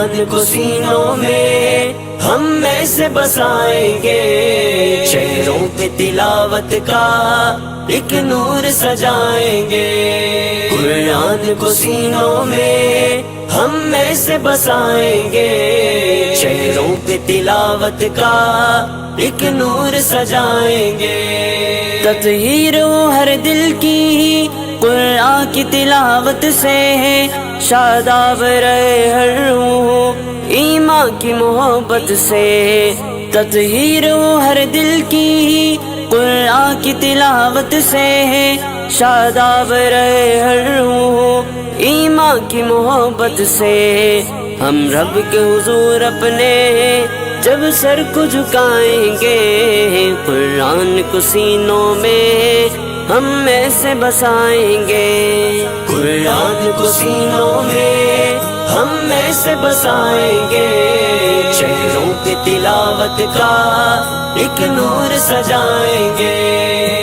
قرآن کو سینوں میں ہم میں سے بسائیں گے، چہروں پہ تلاوت کا ایک نور سجائیں گے۔ قرآن کو سینوں میں ہم میں سے بسائیں گے، چہروں پہ تلاوت کا ایک نور سجائیں گے۔ تطہیر ہو ہر دل کی قرآن کی تلاوت سے، شاداب رہے ہر روح ایمان کی محبت سے۔ تطہیر ہو ہر دل کی قرآن کی تلاوت سے، شاداب رہے ہر روح ایمان کی محبت سے۔ ہم رب کے حضور اپنے جب سر کو جھکائیں گے، قرآن کو سینوں میں ہم میں سے بسائیں گے۔ قرآن کو سینوں میں ہم میں سے بسائیں گے، چہروں پہ تلاوت کا ایک نور سجائیں گے۔